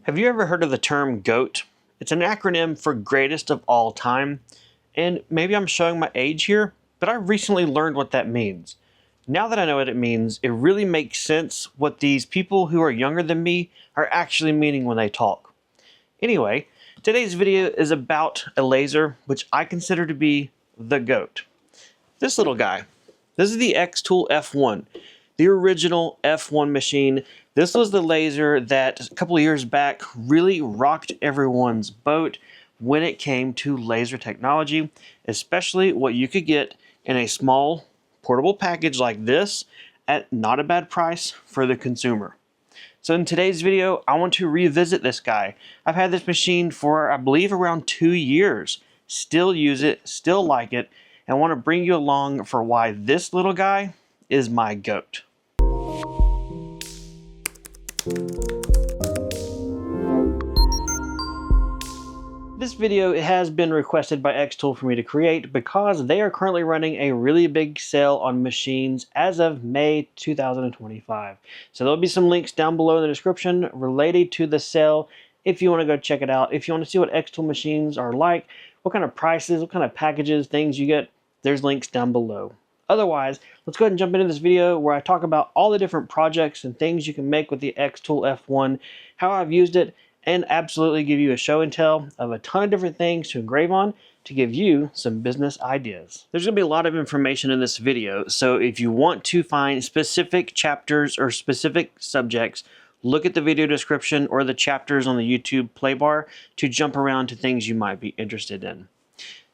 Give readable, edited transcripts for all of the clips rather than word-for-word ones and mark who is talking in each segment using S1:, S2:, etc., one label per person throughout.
S1: Have you ever heard of the term GOAT? It's an acronym for greatest of all time, and maybe I'm showing my age here, but I recently learned what that means. Now that I know what it means, it really makes sense what these people who are younger than me are actually meaning when they talk. Anyway, today's video is about a laser which I consider to be the GOAT. This little guy. This is the xTool F1, the original F1 machine. This was the laser that a couple of years back really rocked everyone's boat when it came to laser technology, especially what you could get in a small portable package like this at not a bad price for the consumer. So in today's video, I want to revisit this guy. I've had this machine for, I believe, around 2 years. Still use it, still like it, and I want to bring you along for why this little guy is my GOAT. This video has been requested by xTool for me to create because they are currently running a really big sale on machines as of May 2025. So there'll be some links down below in the description related to the sale if you want to go check it out. If you want to see what xTool machines are like, what kind of prices, what kind of packages, things you get, there's links down below. Otherwise, let's go ahead and jump into this video where I talk about all the different projects and things you can make with the xTool F1, how I've used it, and absolutely give you a show and tell of a ton of different things to engrave on to give you some business ideas. There's going to be a lot of information in this video, so if you want to find specific chapters or specific subjects, look at the video description or the chapters on the YouTube play bar to jump around to things you might be interested in.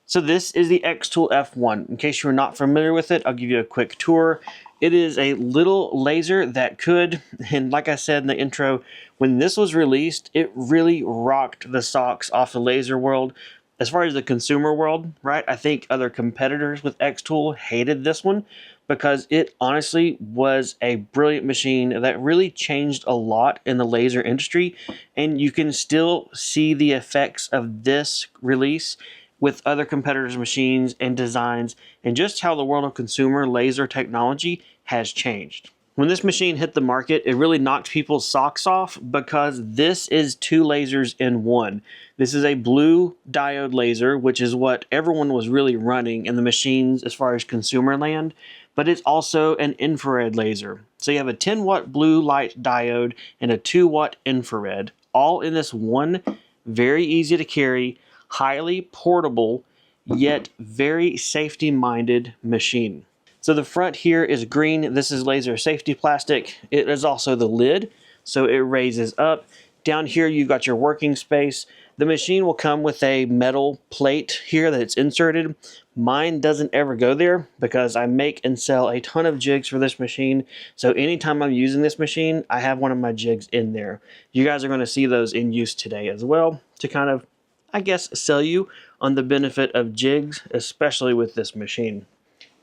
S1: So this is the xTool F1. In case you're not familiar with it, I'll give you a quick tour. It is a little laser that could, and like I said in the intro, when this was released, it really rocked the socks off the laser world. As far as the consumer world, right? I think other competitors with xTool hated this one because it honestly was a brilliant machine that really changed a lot in the laser industry. And you can still see the effects of this release with other competitors' machines and designs, and just how the world of consumer laser technology has changed. When this machine hit the market, it really knocked people's socks off because this is 2 lasers in one. This is a blue diode laser, which is what everyone was really running in the machines as far as consumer land, but it's also an infrared laser. So you have a 10-watt blue light diode and a 2-watt infrared, all in this one very easy to carry, highly portable, yet very safety-minded machine. So the front here is green. This is laser safety plastic. It is also the lid, so it raises up. Down here you've got your working space. The machine will come with a metal plate here that it's inserted. Mine doesn't ever go there because I make and sell a ton of jigs for this machine. So anytime I'm using this machine, I have one of my jigs in there. You guys are going to see those in use today as well to kind of, I guess, sell you on the benefit of jigs, especially with this machine.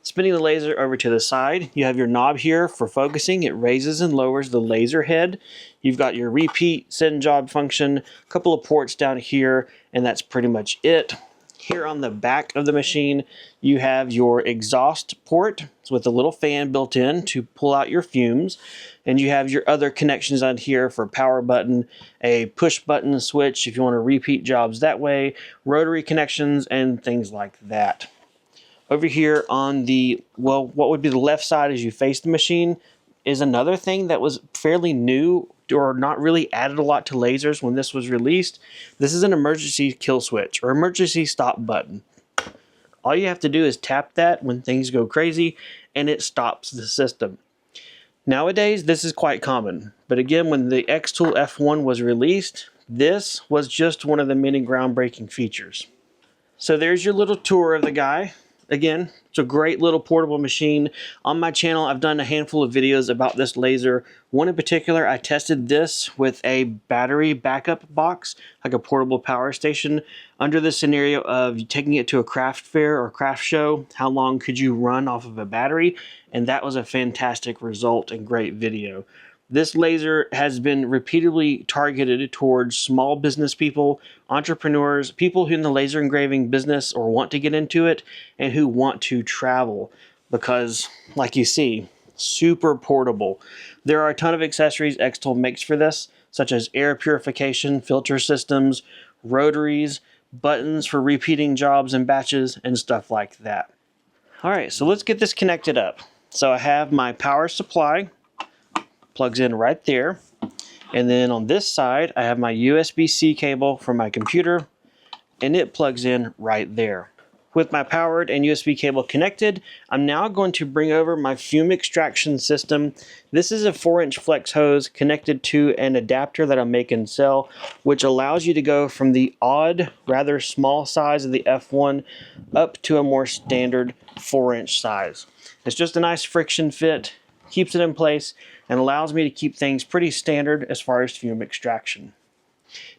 S1: Spinning the laser over to the side, you have your knob here for focusing. It raises and lowers the laser head. You've got your repeat send job function, a couple of ports down here, and that's pretty much it. Here on the back of the machine, you have your exhaust port with a little fan built in to pull out your fumes. And you have your other connections on here for power button, a push button switch if you want to repeat jobs that way, rotary connections, and things like that. Over here on the, well, what would be the left side as you face the machine is another thing that was fairly new or not really added a lot to lasers when this was released. This is an emergency kill switch or emergency stop button. All you have to do is tap that when things go crazy and it stops the system. Nowadays, this is quite common, but again, when the xTool F1 was released, this was just one of the many groundbreaking features. So there's your little tour of the guy. Again, it's a great little portable machine. On my channel, I've done a handful of videos about this laser. One in particular, I tested this with a battery backup box, like a portable power station, under the scenario of taking it to a craft fair or craft show. How long could you run off of a battery? And that was a fantastic result and great video. This laser has been repeatedly targeted towards small business people, entrepreneurs, people who in the laser engraving business or want to get into it, and who want to travel because, like you see, super portable. There are a ton of accessories xTool makes for this, such as air purification, filter systems, rotaries, buttons for repeating jobs and batches, and stuff like that. All right, so let's get this connected up. So I have my power supply, plugs in right there. And then on this side, I have my USB-C cable for my computer, and it plugs in right there. With my powered and USB cable connected, I'm now going to bring over my fume extraction system. This is a 4-inch flex hose connected to an adapter that I make and sell, which allows you to go from the odd, rather small size of the F1 up to a more standard 4-inch size. It's just a nice friction fit, keeps it in place, and allows me to keep things pretty standard as far as fume extraction.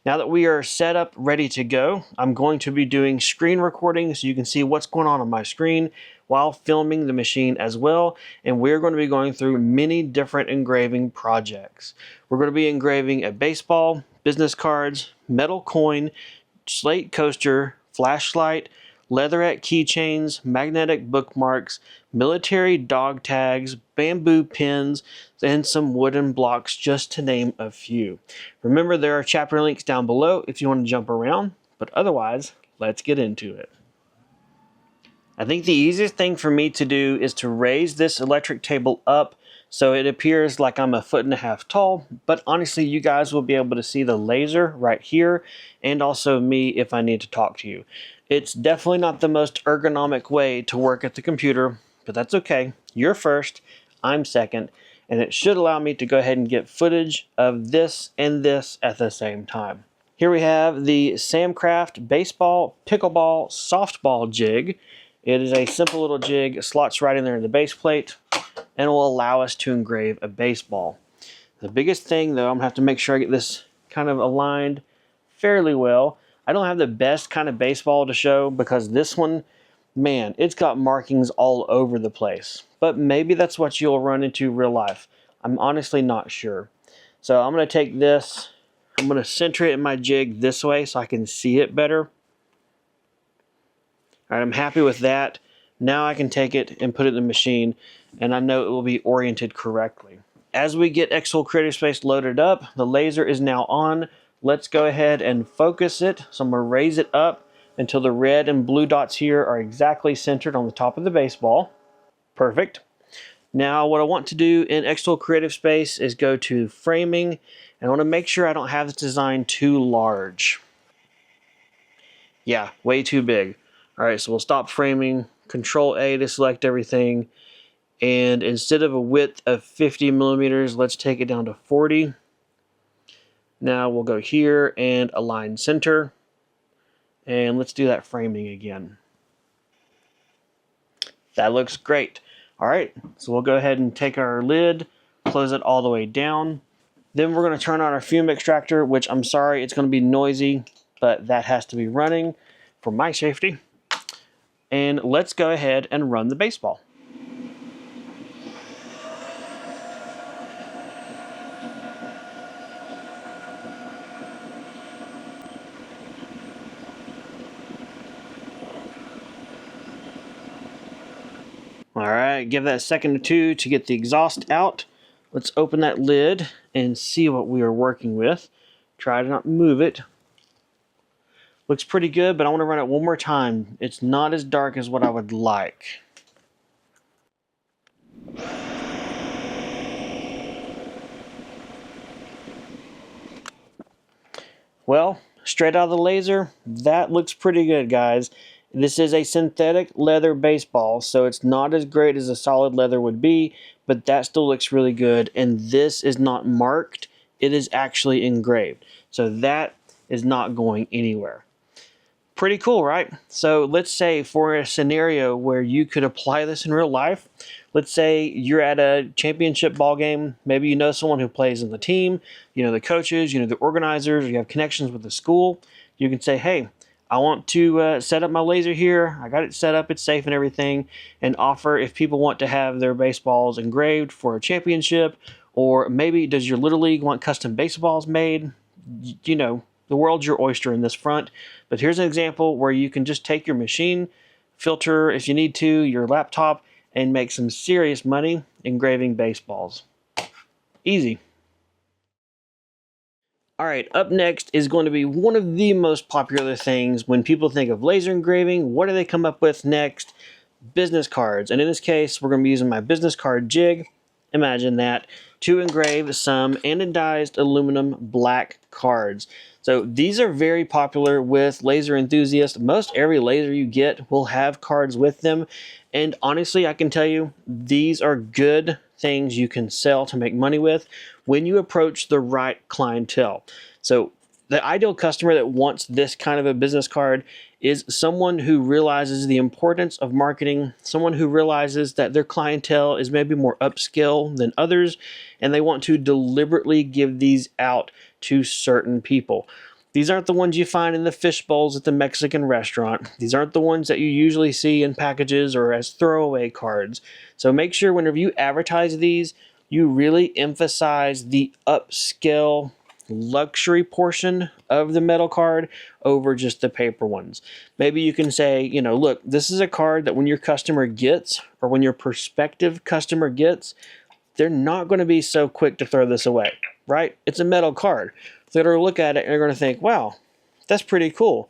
S1: Now that we are set up, ready to go, I'm going to be doing screen recording so you can see what's going on my screen while filming the machine as well. And we're going to be going through many different engraving projects. We're going to be engraving a baseball, business cards, metal coin, slate coaster, flashlight, leatherette keychains, magnetic bookmarks, military dog tags, bamboo pins, and some wooden blocks, just to name a few. Remember, there are chapter links down below if you want to jump around, but otherwise, let's get into it. I think the easiest thing for me to do is to raise this electric table up so it appears like I'm 1.5 feet tall, but honestly, you guys will be able to see the laser right here, and also me if I need to talk to you. It's definitely not the most ergonomic way to work at the computer, but that's okay. You're first, I'm second, and it should allow me to go ahead and get footage of this and this at the same time. Here we have the Samcraft baseball, pickleball, softball jig. It is a simple little jig, it slots right in there in the base plate, and will allow us to engrave a baseball. The biggest thing though, I'm gonna have to make sure I get this kind of aligned fairly well. I don't have the best kind of baseball to show because this one, man, it's got markings all over the place. But maybe that's what you'll run into real life. I'm honestly not sure. So I'm gonna take this, I'm gonna center it in my jig this way so I can see it better. All right, I'm happy with that. Now I can take it and put it in the machine, and I know it will be oriented correctly. As we get xTool Creative Space loaded up, the laser is now on. Let's go ahead and focus it. So I'm going to raise it up until the red and blue dots here are exactly centered on the top of the baseball. Perfect. Now what I want to do in xTool Creative Space is go to framing, and I want to make sure I don't have this design too large. Yeah, way too big. All right, so we'll stop framing, Control A to select everything, and instead of a width of 50 millimeters, let's take it down to 40. Now we'll go here and align center, and let's do that framing again. That looks great. All right, so we'll go ahead and take our lid, close it all the way down. Then we're going to turn on our fume extractor, which I'm sorry, it's going to be noisy, but that has to be running for my safety. And let's go ahead and run the baseball. All right, give that a second or two to get the exhaust out. Let's open that lid and see what we are working with. Try to not move it. Looks pretty good, but I want to run it one more time. It's not as dark as what I would like. Well, straight out of the laser, that looks pretty good, guys. This is a synthetic leather baseball, so it's not as great as a solid leather would be, but that still looks really good. And this is not marked, it is actually engraved. So that is not going anywhere. Pretty cool, right? So let's say for a scenario where you could apply this in real life, let's say you're at a championship ball game, maybe you know someone who plays in the team, you know the coaches, you know the organizers, or you have connections with the school. You can say, hey, I want to set up my laser here. I got it set up, it's safe and everything, and offer if people want to have their baseballs engraved for a championship, or maybe does your Little League want custom baseballs made? You know, the world's your oyster in this front. But here's an example where you can just take your machine, filter if you need to, your laptop, and make some serious money engraving baseballs. Easy. All right, up next is going to be one of the most popular things when people think of laser engraving. What do they come up with next? Business cards. And in this case, we're going to be using my business card jig. Imagine that, to engrave some anodized aluminum black cards. So these are very popular with laser enthusiasts. Most every laser you get will have cards with them. And honestly, I can tell you, these are good things you can sell to make money with when you approach the right clientele. So the ideal customer that wants this kind of a business card is someone who realizes the importance of marketing, someone who realizes that their clientele is maybe more upscale than others, and they want to deliberately give these out to certain people. These aren't the ones you find in the fish bowls at the Mexican restaurant. These aren't the ones that you usually see in packages or as throwaway cards. So make sure whenever you advertise these, you really emphasize the upscale luxury portion of the metal card over just the paper ones. Maybe you can say, you know, look, this is a card that when your customer gets, or when your prospective customer gets, they're not going to be so quick to throw this away, right? It's a metal card. They're going to look at it and they're going to think, wow, that's pretty cool.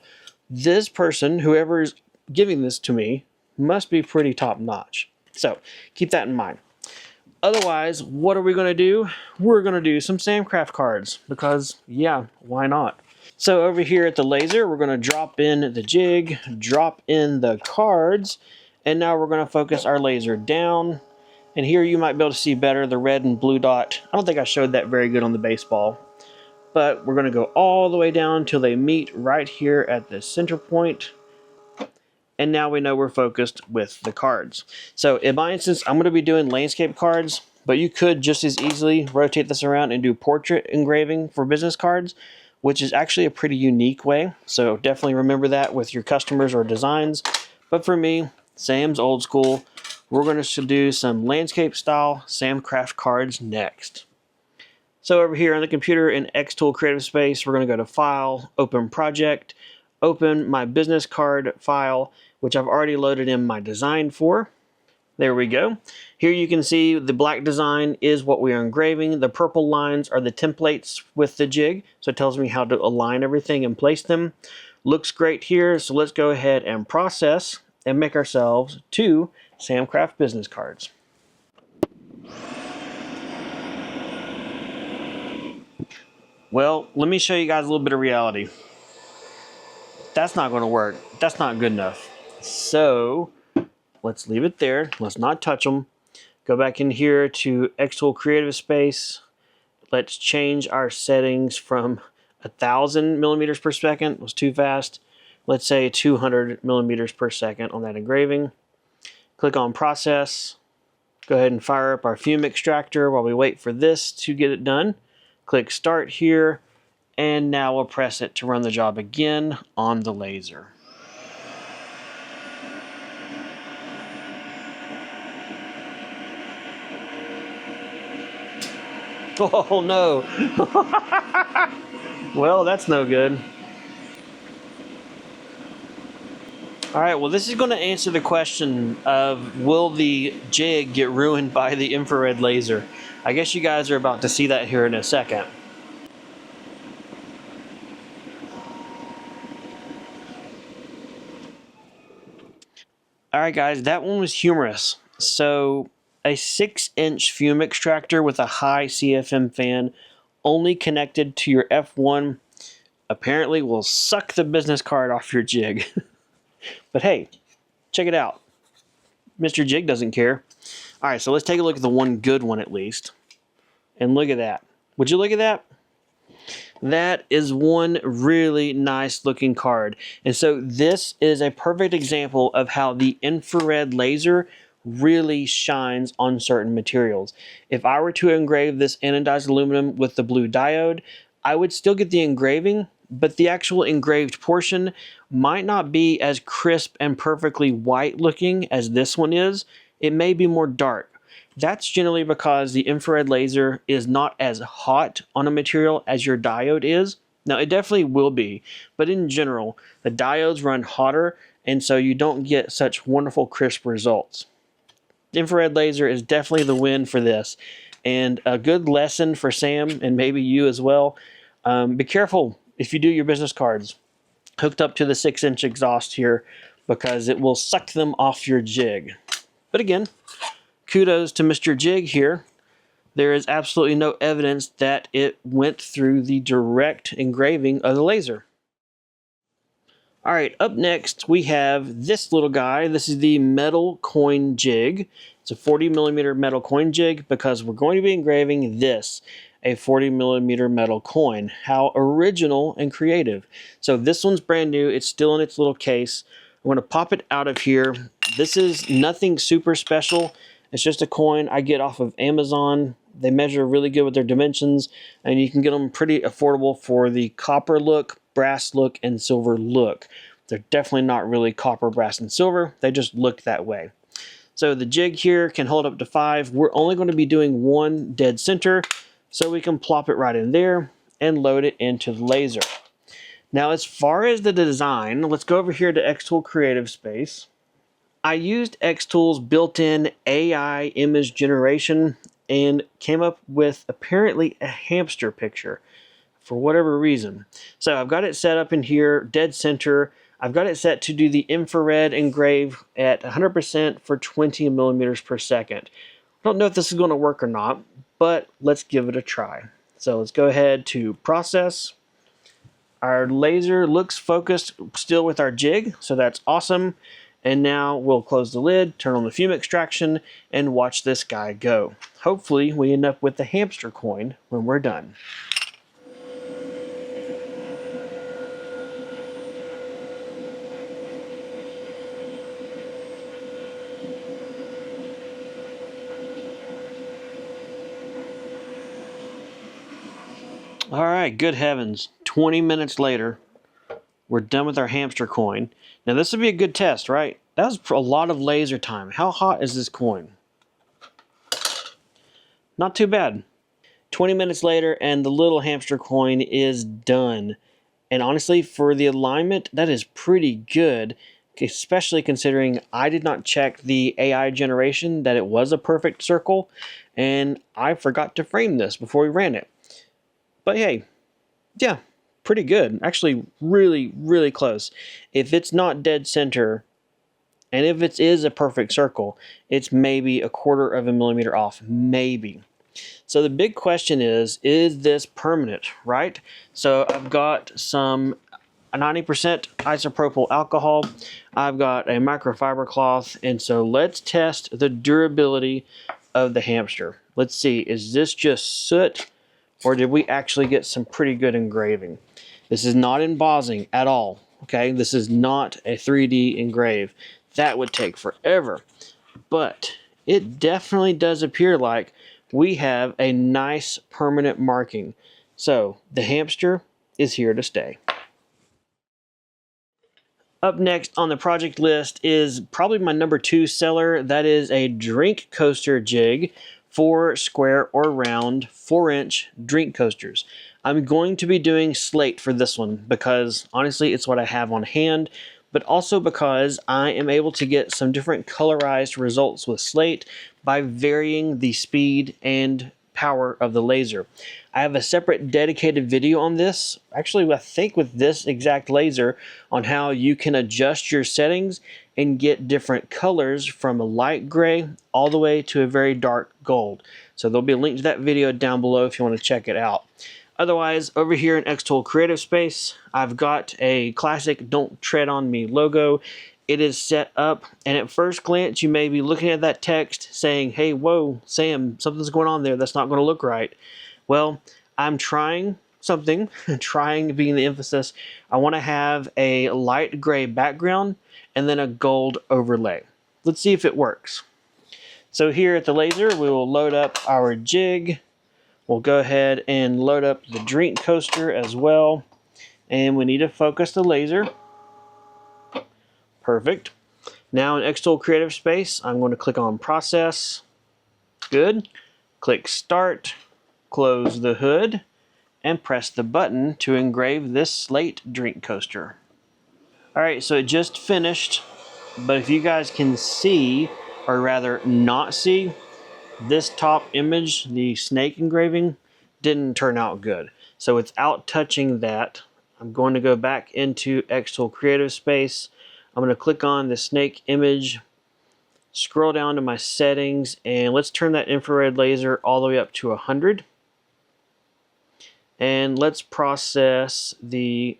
S1: This person, whoever is giving this to me, must be pretty top notch. So keep that in mind. Otherwise, what are we going to do? We're going to do some Samcraft cards because, yeah, why not? So over here at the laser, we're going to drop in the jig, drop in the cards, and now we're going to focus our laser down. And here you might be able to see better the red and blue dot. I don't think I showed that very good on the baseball. But we're going to go all the way down until they meet right here at the center point. And now we know we're focused with the cards. So in my instance, I'm going to be doing landscape cards, but you could just as easily rotate this around and do portrait engraving for business cards, which is actually a pretty unique way. So definitely remember that with your customers or designs. But for me, Sam's old school. We're going to do some landscape style Samcraft cards next. So over here on the computer in xTool Creative Space, we're going to go to File, Open Project, open my business card file, which I've already loaded in my design for. There we go. Here you can see the black design is what we are engraving. The purple lines are the templates with the jig, so it tells me how to align everything and place them. Looks great here, so let's go ahead and process and make ourselves 2 Samcraft business cards. Well, let me show you guys a little bit of reality. That's not going to work. That's not good enough. So let's leave it there. Let's not touch them. Go back in here to xTool Creative Space. Let's change our settings from 1,000 millimeters per second. Was too fast. Let's say 200 millimeters per second on that engraving. Click on Process. Go ahead and fire up our fume extractor while we wait for this to get it done. Click Start here, and now we'll press it to run the job again on the laser. Oh no! Well, that's no good. Alright, well this is going to answer the question of will the jig get ruined by the infrared laser? I guess you guys are about to see that here in a second. Alright guys, that one was humorous. So a 6-inch fume extractor with a high CFM fan only connected to your F1 apparently will suck the business card off your jig. But hey, check it out. Mr. Jig doesn't care. Alright, so let's take a look at the one good one at least. And look at that. Would you look at that? That is one really nice looking card. And so this is a perfect example of how the infrared laser really shines on certain materials. If I were to engrave this anodized aluminum with the blue diode, I would still get the engraving, but the actual engraved portion might not be as crisp and perfectly white looking as this one is. It may be more dark. That's generally because the infrared laser is not as hot on a material as your diode is. Now, it definitely will be, but in general, the diodes run hotter, and so you don't get such wonderful crisp results. The infrared laser is definitely the win for this, and a good lesson for Sam, and maybe you as well. Be careful if you do your business cards hooked up to the 6-inch exhaust here, because it will suck them off your jig. But again, kudos to Mr. Jig here. There is absolutely no evidence that it went through the direct engraving of the laser. All right, up next we have this little guy. This is the metal coin jig. It's a 40mm metal coin jig because we're going to be engraving this, a 40mm metal coin. How original and creative. So this one's brand new. It's still in its little case. I'm going to pop it out of here. This is nothing super special. It's just a coin I get off of Amazon. They measure really good with their dimensions, and you can get them pretty affordable for the copper look, brass look, and silver look. They're definitely not really copper, brass, and silver. They just look that way. So the jig here can hold up to 5. We're only going to be doing 1 dead center, so we can plop it right in there and load it into the laser. Now, as far as the design, let's go over here to xTool Creative Space. I used xTool's built-in AI image generation and came up with apparently a hamster picture for whatever reason. So I've got it set up in here, dead center. I've got it set to do the infrared engrave at 100% for 20 millimeters per second. I don't know if this is going to work or not, but let's give it a try. So let's go ahead to process. Our laser looks focused still with our jig, so that's awesome. And now we'll close the lid, turn on the fume extraction, and watch this guy go. Hopefully we end up with the hamster coin when we're done. All right, good heavens. 20 minutes later, we're done with our hamster coin. Now this would be a good test, right? That was a lot of laser time. How hot is this coin? Not too bad. 20 minutes later and the little hamster coin is done. And honestly, for the alignment, that is pretty good, especially considering I did not check the AI generation that it was a perfect circle, and I forgot to frame this before we ran it. But hey, yeah, pretty good. Actually, really, really close. If it's not dead center, and if it is a perfect circle, it's maybe 1/4 of a millimeter off, maybe. So the big question is this permanent, right? So I've got some 90% isopropyl alcohol. I've got a microfiber cloth, and so let's test the durability of the hamster. Let's see, is this just soot, or did we actually get some pretty good engraving? This is not embossing at all, okay? This is not a 3D engrave. That would take forever. But it definitely does appear like we have a nice permanent marking. So the hamster is here to stay. Up next on the project list is probably my number 2 seller. That is a drink coaster jig for square or round 4-inch drink coasters. I'm going to be doing slate for this one because honestly it's what I have on hand, but also because I am able to get some different colorized results with slate by varying the speed and power of the laser. I have a separate dedicated video on this, actually I think with this exact laser, on how you can adjust your settings and get different colors from a light gray all the way to a very dark gold. So there'll be a link to that video down below if you want to check it out. Otherwise, over here in xTool Creative Space, I've got a classic Don't Tread on Me logo. It is set up, and at first glance, you may be looking at that text saying, hey, whoa, Sam, something's going on there. That's not going to look right. Well, I'm trying something, trying being the emphasis. I want to have a light gray background and then a gold overlay. Let's see if it works. So here at the laser, we will load up our jig. We'll go ahead and load up the drink coaster as well. And we need to focus the laser. Perfect. Now in xTool Creative Space, I'm going to click on Process. Good. Click Start. Close the hood. And press the button to engrave this slate drink coaster. Alright, so it just finished. But if you guys can see, or rather not see, this top image, the snake engraving, didn't turn out good. So without touching that, I'm going to go back into xTool Creative Space. I'm going to click on the snake image, scroll down to my settings, and let's turn that infrared laser all the way up to 100. And let's process the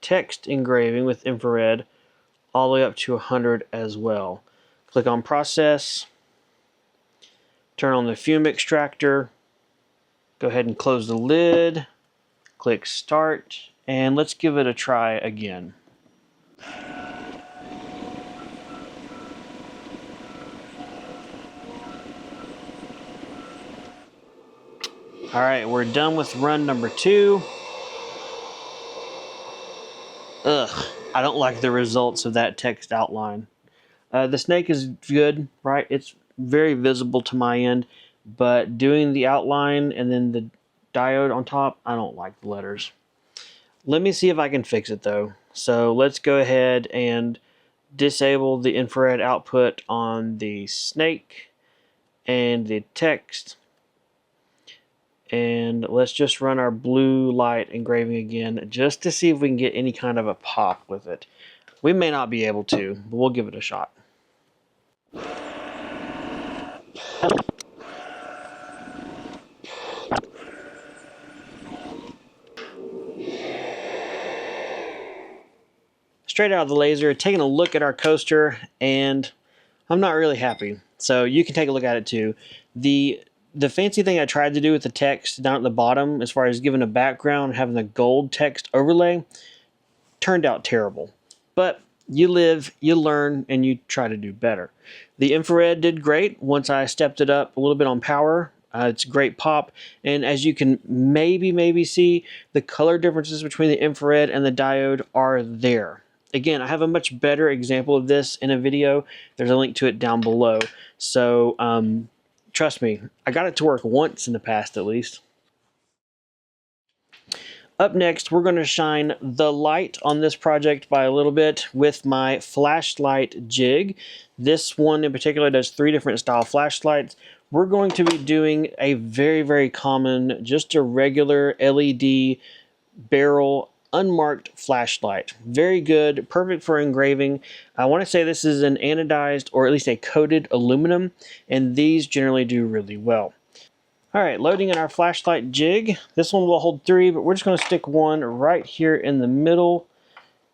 S1: text engraving with infrared all the way up to 100 as well. Click on Process, turn on the fume extractor, go ahead and close the lid, click Start, and let's give it a try again. All right, we're done with run number 2. Ugh, I don't like the results of that text outline. The snake is good, right? It's very visible to my end, but doing the outline and then the diode on top, I don't like the letters. Let me see if I can fix it though. So let's go ahead and disable the infrared output on the snake and the text. And let's just run our blue light engraving again just to see if we can get any kind of a pop with it. We may not be able to, but we'll give it a shot. Straight out of the laser, taking a look at our coaster, and I'm not really happy. So you can take a look at it too. The fancy thing I tried to do with the text down at the bottom, as far as giving a background and having the gold text overlay, turned out terrible. But you live, you learn, and you try to do better. The infrared did great once I stepped it up a little bit on power. It's a great pop, and as you can maybe see, the color differences between the infrared and the diode are there. Again, I have a much better example of this in a video. There's a link to it down below. So trust me, I got it to work once in the past at least. Up next, we're going to shine the light on this project by a little bit with my flashlight jig. This one in particular does 3 different style flashlights. We're going to be doing a very common, just a regular LED barrel unmarked flashlight. Very good, perfect for engraving. I want to say this is an anodized or at least a coated aluminum, and these generally do really well. All right, loading in our flashlight jig. This one will hold 3, but we're just going to stick one right here in the middle.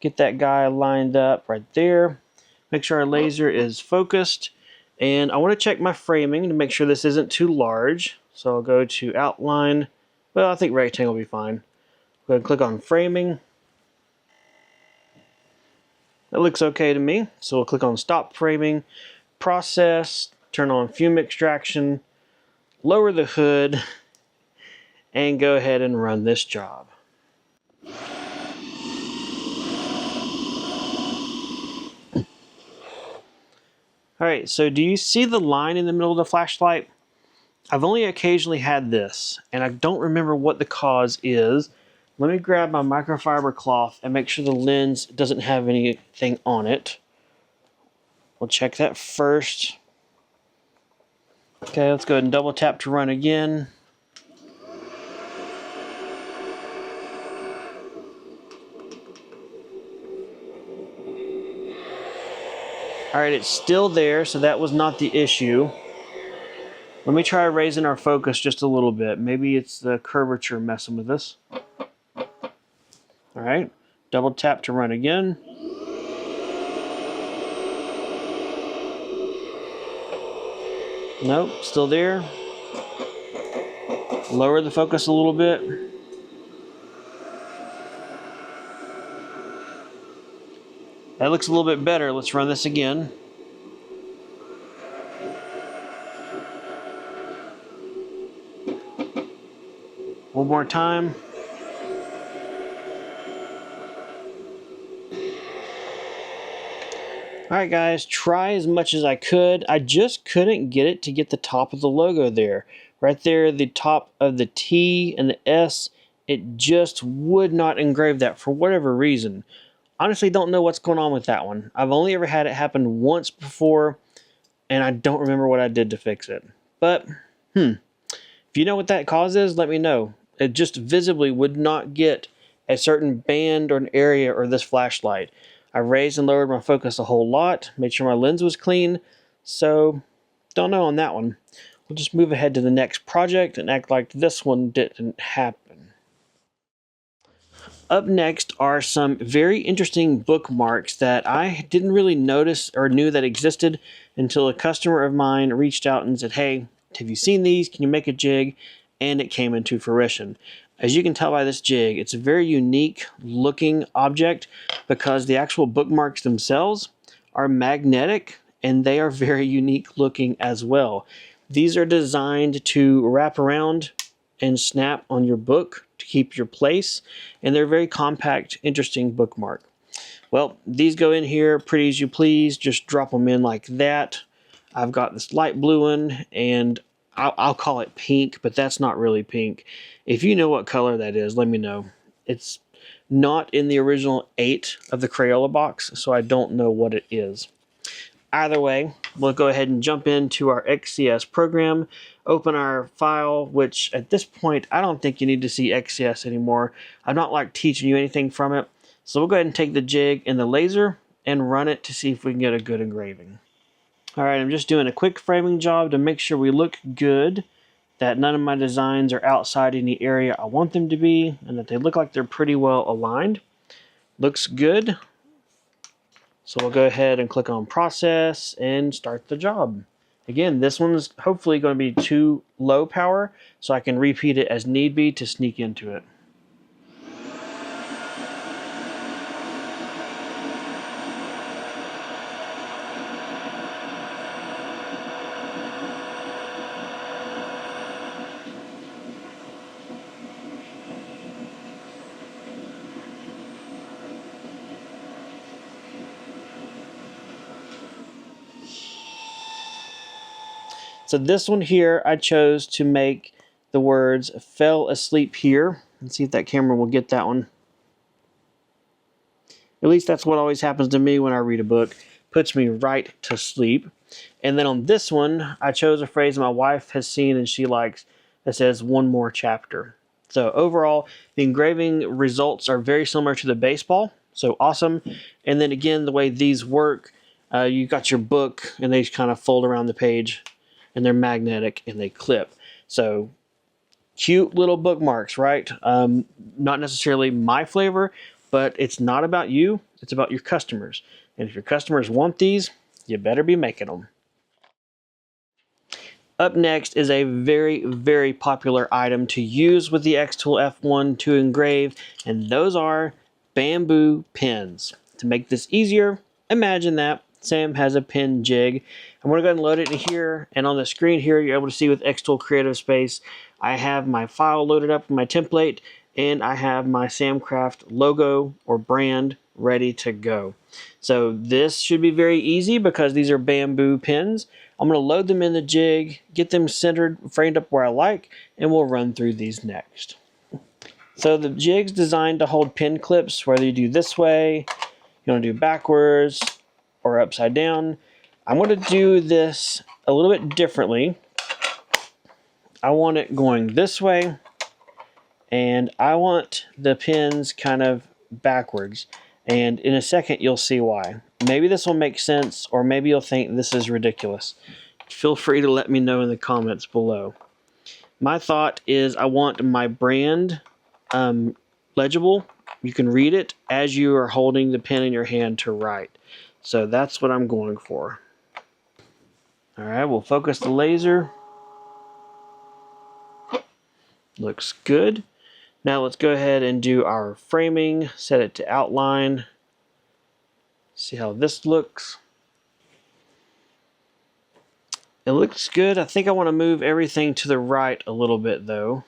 S1: Get that guy lined up right there. Make sure our laser is focused. And I want to check my framing to make sure this isn't too large. So I'll go to outline. Well, I think rectangle will be fine. Go ahead and click on framing. That looks okay to me. So we'll click on stop framing, process, turn on fume extraction, lower the hood, and go ahead and run this job. Alright, so do you see the line in the middle of the flashlight? I've only occasionally had this, and I don't remember what the cause is. Let me grab my microfiber cloth and make sure the lens doesn't have anything on it. We'll check that first. Okay, let's go ahead and double tap to run again. Alright, it's still there, so that was not the issue. Let me try raising our focus just a little bit. Maybe it's the curvature messing with us. Alright, double tap to run again. Nope, still there. Lower the focus a little bit. That looks a little bit better. Let's run this again. One more time. Alright guys, try as much as I could. I just couldn't get it to get the top of the logo there. Right there, the top of the T and the S, it just would not engrave that for whatever reason. Honestly, don't know what's going on with that one. I've only ever had it happen once before, and I don't remember what I did to fix it. But, if you know what that cause is, let me know. it just visibly would not get a certain band or an area or this flashlight. I raised and lowered my focus a whole lot, made sure my lens was clean, so don't know on that one. We'll just move ahead to the next project and act like this one didn't happen. Up next are some very interesting bookmarks that I didn't really notice or knew that existed until a customer of mine reached out and said, "Hey, have you seen these? Can you make a jig?" And it came into fruition. As you can tell by this jig, it's a very unique looking object because the actual bookmarks themselves are magnetic and they are very unique looking as well. These are designed to wrap around and snap on your book to keep your place, and they're a very compact, interesting bookmark. Well, these go in here pretty as you please, just drop them in like that. I've got this light blue one, and I'll call it pink, but that's not really pink. If you know what color that is, let me know. It's not in the original 8 of the Crayola box, so I don't know what it is. Either way, we'll go ahead and jump into our XCS program, open our file, which at this point, I don't think you need to see XCS anymore. I'm not like teaching you anything from it. So we'll go ahead and take the jig and the laser and run it to see if we can get a good engraving. All right, I'm just doing a quick framing job to make sure we look good, that none of my designs are outside any area I want them to be, and that they look like they're pretty well aligned. Looks good. So we'll go ahead and click on process and start the job. Again, this one's hopefully going to be too low power, so I can repeat it as need be to sneak into it. So this one here, I chose to make the words "fell asleep here." Let's see if that camera will get that one. At least that's what always happens to me when I read a book. Puts me right to sleep. And then on this one, I chose a phrase my wife has seen and she likes that says "one more chapter." So overall, the engraving results are very similar to the baseball. So awesome. And then again, the way these work, you got your book and they kind of fold around the page and they're magnetic and they clip. So cute little bookmarks, right? Not necessarily my flavor, but it's not about you, it's about your customers. And if your customers want these, you better be making them. Up next is a very, very popular item to use with the xTool F1 to engrave, and those are bamboo pins. To make this easier, imagine that Sam has a pin jig. I'm going to go ahead and load it in here, and on the screen here, you're able to see with xTool Creative Space, I have my file loaded up in my template, and I have my Samcraft logo or brand ready to go. So this should be very easy because these are bamboo pins. I'm going to load them in the jig, get them centered, framed up where I like, and we'll run through these next. So the jig's designed to hold pin clips, whether you do this way, you want to do backwards, or upside down. I'm going to do this a little bit differently. I want it going this way, and I want the pins kind of backwards. And in a second, you'll see why. Maybe this will make sense, or maybe you'll think this is ridiculous. Feel free to let me know in the comments below. My thought is I want my brand legible. You can read it as you are holding the pen in your hand to write. So that's what I'm going for. All right, we'll focus the laser. Looks good. Now let's go ahead and do our framing, set it to outline. See how this looks. It looks good. I think I want to move everything to the right a little bit though.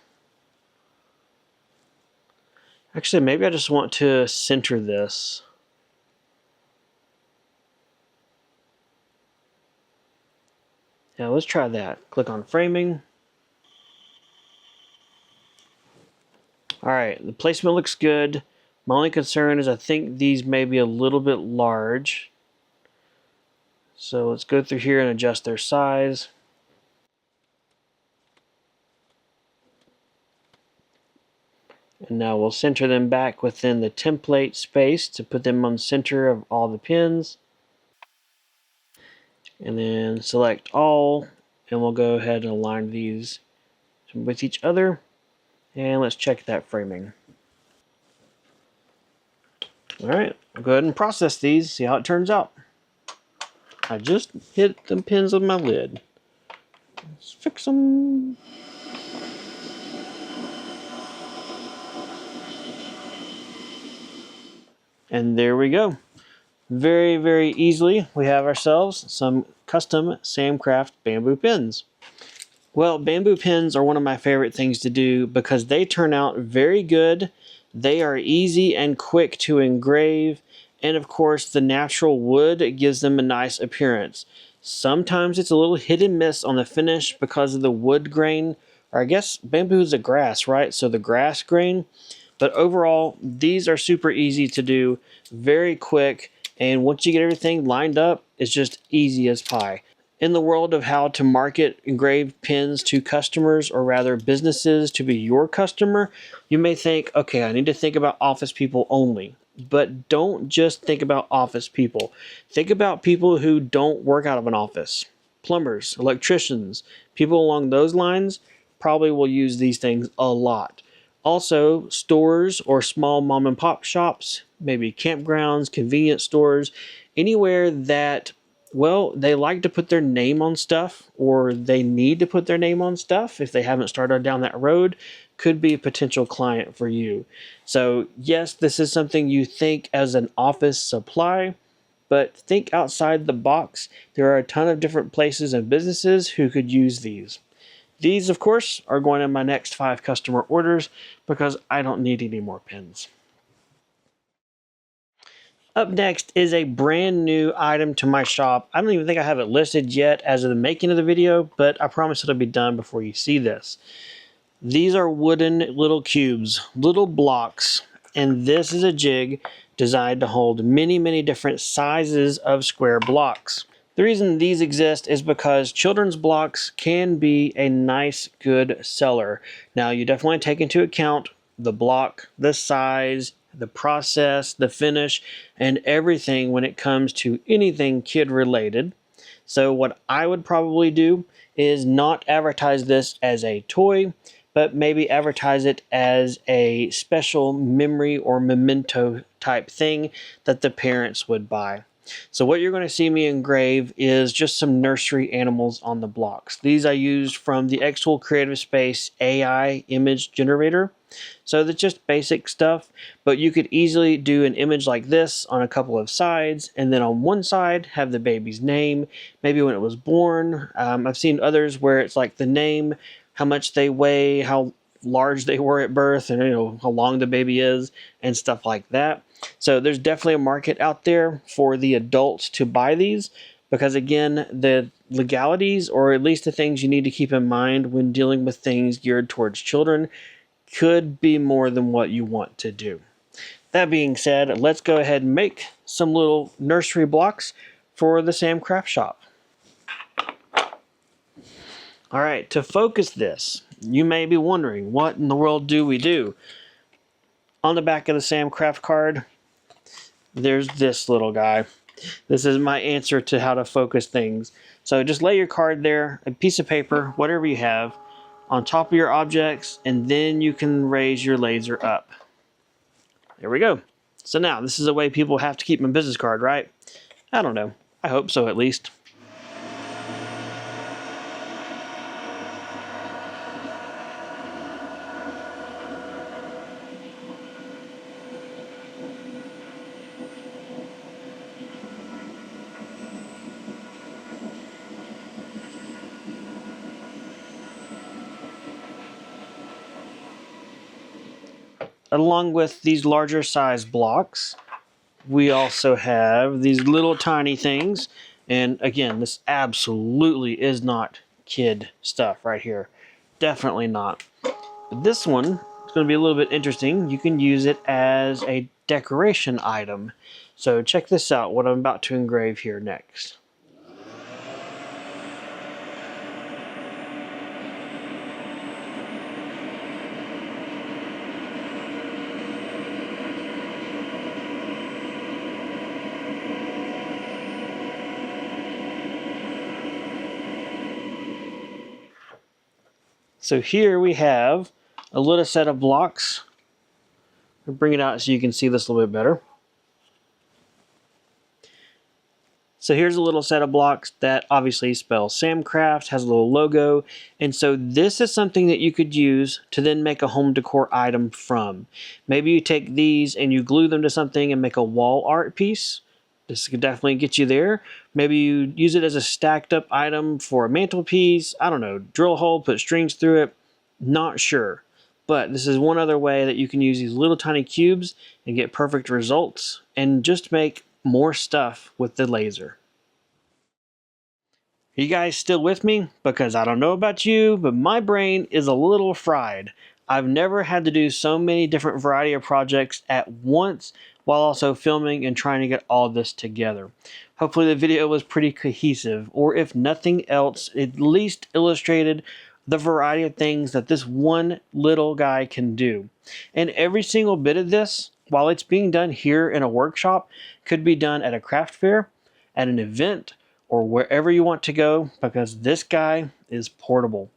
S1: Actually, maybe I just want to center this. Yeah, let's try that. Click on framing. All right, the placement looks good. My only concern is I think these may be a little bit large. So let's go through here and adjust their size. And now we'll center them back within the template space to put them on the center of all the pins. And then select all, and we'll go ahead and align these with each other. And let's check that framing. All right, I'll go ahead and process these, see how it turns out. I just hit the pins with my lid. Let's fix them. And there we go. Very, very easily, we have ourselves some custom Samcraft bamboo pins. Well, bamboo pins are one of my favorite things to do because they turn out very good. They are easy and quick to engrave. And of course, the natural wood gives them a nice appearance. Sometimes it's a little hit and miss on the finish because of the wood grain. Or I guess bamboo is a grass, right? So the grass grain. But overall, these are super easy to do, very quick. And once you get everything lined up, it's just easy as pie. In the world of how to market engraved pins to customers, or rather businesses to be your customer, you may think, okay, I need to think about office people only. But don't just think about office people. Think about people who don't work out of an office. Plumbers, electricians, people along those lines probably will use these things a lot. Also, stores or small mom and pop shops, maybe campgrounds, convenience stores, anywhere that, well, they like to put their name on stuff, or they need to put their name on stuff if they haven't started down that road, could be a potential client for you. So yes, this is something you think as an office supply, but think outside the box. There are a ton of different places and businesses who could use these. These, of course, are going in my next 5 customer orders because I don't need any more pins. Up next is a brand new item to my shop. I don't even think I have it listed yet as of the making of the video, but I promise it'll be done before you see this. These are wooden little cubes, little blocks, and this is a jig designed to hold many, many different sizes of square blocks. The reason these exist is because children's blocks can be a nice, good seller. Now, you definitely take into account the block, the size, the process, the finish, and everything when it comes to anything kid related. So what I would probably do is not advertise this as a toy, but maybe advertise it as a special memory or memento type thing that the parents would buy. So what you're going to see me engrave is just some nursery animals on the blocks. These I used from the xTool Creative Space AI image generator. So that's just basic stuff, but you could easily do an image like this on a couple of sides, and then on one side have the baby's name, maybe when it was born. I've seen others where it's like the name, how much they weigh, how large they were at birth, and how long the baby is, and stuff like that. So there's definitely a market out there for the adults to buy these, because again, the legalities, or at least the things you need to keep in mind when dealing with things geared towards children, could be more than what you want to do. That being said, let's go ahead and make some little nursery blocks for the Samcraft shop. All right, to focus this, you may be wondering, what in the world do we do? On the back of the Samcraft card, there's this little guy. This is my answer to how to focus things. So just lay your card there, a piece of paper, whatever you have, on top of your objects, and then you can raise your laser up. There we go. So now, this is a way people have to keep my business card, right? I don't know. I hope so, at least. Along with these larger size blocks, we also have these little tiny things. And again, this absolutely is not kid stuff right here. Definitely not. But this one is going to be a little bit interesting. You can use it as a decoration item. So check this out, what I'm about to engrave here next. So here we have a little set of blocks. I'll bring it out so you can see this a little bit better. So here's a little set of blocks that obviously spells Samcraft, has a little logo, and so this is something that you could use to then make a home decor item from. Maybe you take these and you glue them to something and make a wall art piece. This could definitely get you there. Maybe you use it as a stacked up item for a mantelpiece. I don't know, drill a hole, put strings through it. Not sure. But this is one other way that you can use these little tiny cubes and get perfect results and just make more stuff with the laser. Are you guys still with me? Because I don't know about you, but my brain is a little fried. I've never had to do so many different variety of projects at once while also filming and trying to get all this together. Hopefully the video was pretty cohesive, or if nothing else, at least illustrated the variety of things that this one little guy can do. And every single bit of this, while it's being done here in a workshop, could be done at a craft fair, at an event, or wherever you want to go, because this guy is portable.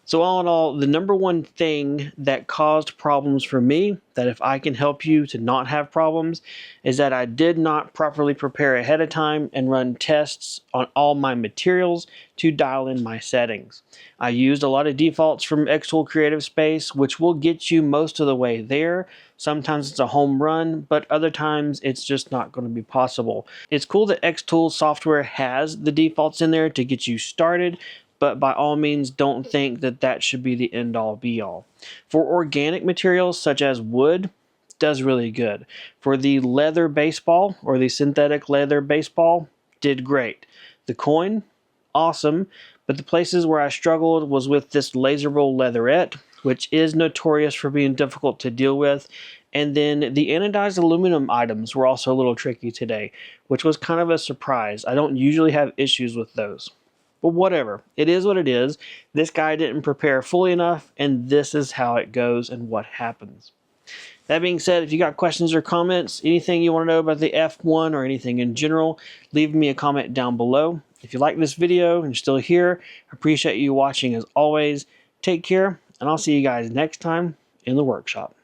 S1: So all in all, the number one thing that caused problems for me, that if I can help you to not have problems, is that I did not properly prepare ahead of time and run tests on all my materials to dial in my settings. I used a lot of defaults from xTool Creative Space, which will get you most of the way there. Sometimes it's a home run, but other times it's just not going to be possible. It's cool that xTool software has the defaults in there to get you started, but by all means don't think that that should be the end-all be-all. For organic materials such as wood, it does really good. For the leather baseball, or the synthetic leather baseball, did great. The coin, awesome, but the places where I struggled was with this laser roll leatherette, which is notorious for being difficult to deal with, and then the anodized aluminum items were also a little tricky today, which was kind of a surprise. I don't usually have issues with those. But whatever, it is what it is. This guy didn't prepare fully enough, and this is how it goes and what happens. That being said, if you got questions or comments, anything you want to know about the F1 or anything in general, leave me a comment down below. If you like this video and you're still here, I appreciate you watching as always. Take care, and I'll see you guys next time in the workshop.